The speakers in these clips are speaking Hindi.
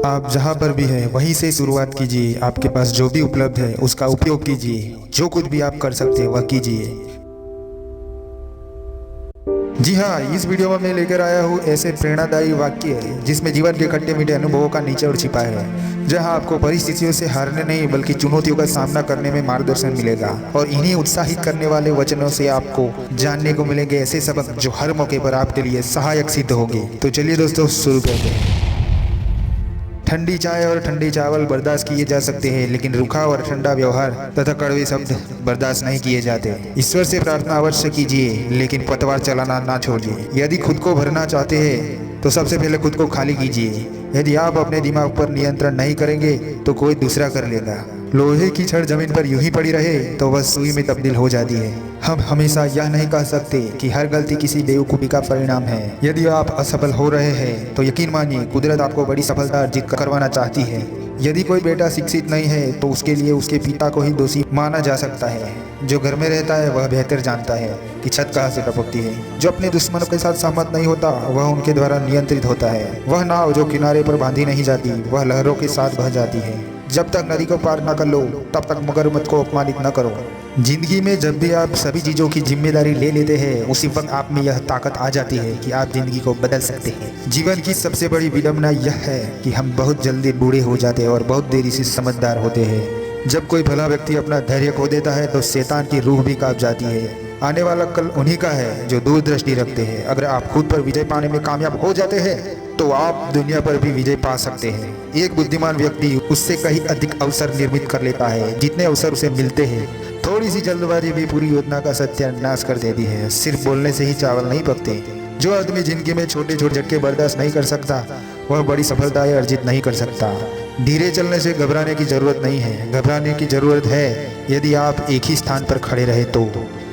आप जहाँ पर भी हैं वहीं से शुरुआत कीजिए। आपके पास जो भी उपलब्ध है उसका उपयोग कीजिए। जो कुछ भी आप कर सकते हैं वह कीजिए। जी हाँ, इस वीडियो में मैं लेकर आया हूँ ऐसे प्रेरणादायी वाक्य जिसमें जीवन के खट्टे मीठे अनुभवों का निचोड़ छिपा है, जहाँ आपको परिस्थितियों से हारने नहीं बल्कि चुनौतियों का सामना करने में मार्गदर्शन मिलेगा। और इन्हीं उत्साहित करने वाले वचनों से आपको जानने को मिलेंगे ऐसे सबक जो हर मौके पर आपके लिए सहायक सिद्ध होंगे। तो चलिए दोस्तों, शुरू करते हैं। ठंडी चाय और ठंडे चावल बर्दाश्त किए जा सकते हैं, लेकिन रूखा और ठंडा व्यवहार तथा कड़वे शब्द बर्दाश्त नहीं किए जाते। ईश्वर से प्रार्थना अवश्य कीजिए, लेकिन पतवार चलाना ना छोड़िए। यदि खुद को भरना चाहते हैं तो सबसे पहले खुद को खाली कीजिए। यदि आप अपने दिमाग पर नियंत्रण नहीं करेंगे तो कोई दूसरा कर लेगा। लोहे की छड़ जमीन पर यूं ही पड़ी रहे तो वह सुई में तब्दील हो जाती है। हम हमेशा यह नहीं कह सकते कि हर गलती किसी बेवकूफ़ी का परिणाम है। यदि आप असफल हो रहे हैं तो यकीन मानिए कुदरत आपको बड़ी सफलता अर्जित करवाना चाहती है। यदि कोई बेटा शिक्षित नहीं है तो उसके लिए उसके पिता को ही दोषी माना जा सकता है। जो घर में रहता है वह बेहतर जानता है कि छत कहाँ से टपकती है। जो अपने दुश्मनों के साथ सहमत नहीं होता वह उनके द्वारा नियंत्रित होता है। वह नाव जो किनारे पर बांधी नहीं जाती वह लहरों के साथ बह जाती है। जब तक नदी को पार न कर लो तब तक मगरमच्छ को अपमानित न करो। जिंदगी में जब भी आप सभी चीज़ों की जिम्मेदारी ले लेते हैं उसी वक्त आप में यह ताकत आ जाती है कि आप जिंदगी को बदल सकते हैं। जीवन की सबसे बड़ी विडंबना यह है कि हम बहुत जल्दी बूढ़े हो जाते हैं और बहुत देरी से समझदार होते हैं। जब कोई भला व्यक्ति अपना धैर्य खो देता है तो शैतान की रूह भी कांप जाती है। आने वाला कल उन्हीं का है जो दूरदृष्टि रखते हैं। अगर आप खुद पर विजय पाने में कामयाब हो जाते हैं तो आप दुनिया पर भी विजय पा सकते हैं। एक बुद्धिमान व्यक्ति उससे कहीं अधिक अवसर निर्मित कर लेता है जितने अवसर उसे मिलते हैं। थोड़ी सी जल्दबाजी भी पूरी योजना का सत्यानाश कर देती है। सिर्फ बोलने से ही चावल नहीं पकते। जो आदमी जिंदगी में छोटे छोटे झटके बर्दाश्त नहीं कर सकता वह बड़ी सफलताएं अर्जित नहीं कर सकता। धीरे चलने से घबराने की जरूरत नहीं है, घबराने की जरूरत है यदि आप एक ही स्थान पर खड़े रहे तो।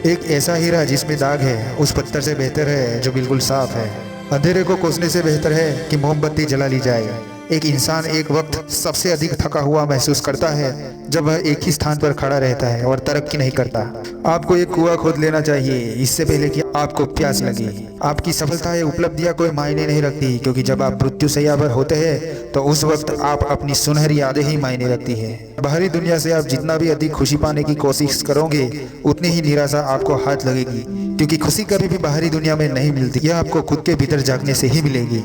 एक ऐसा हीरा जिसमें दाग है उस पत्थर से बेहतर है जो बिल्कुल साफ है। अंधेरे को कोसने से बेहतर है कि मोमबत्ती जला ली जाए। एक इंसान एक वक्त सबसे अधिक थका हुआ महसूस करता है जब वह एक ही स्थान पर खड़ा रहता है और तरक्की नहीं करता। आपको एक कुआं खोद लेना चाहिए इससे पहले कि आपको प्यास लगे। आपकी सफलता या उपलब्धियां कोई मायने नहीं रखती, क्योंकि जब आप मृत्युशैया पर होते हैं तो उस वक्त आप अपनी सुनहरी यादें ही मायने रखती है। बाहरी दुनिया से आप जितना भी अधिक खुशी पाने की कोशिश करोगे उतनी ही निराशा आपको हाथ लगेगी, क्योंकि खुशी कभी भी बाहरी दुनिया में नहीं मिलती। यह आपको खुद के भीतर झांकने से ही मिलेगी।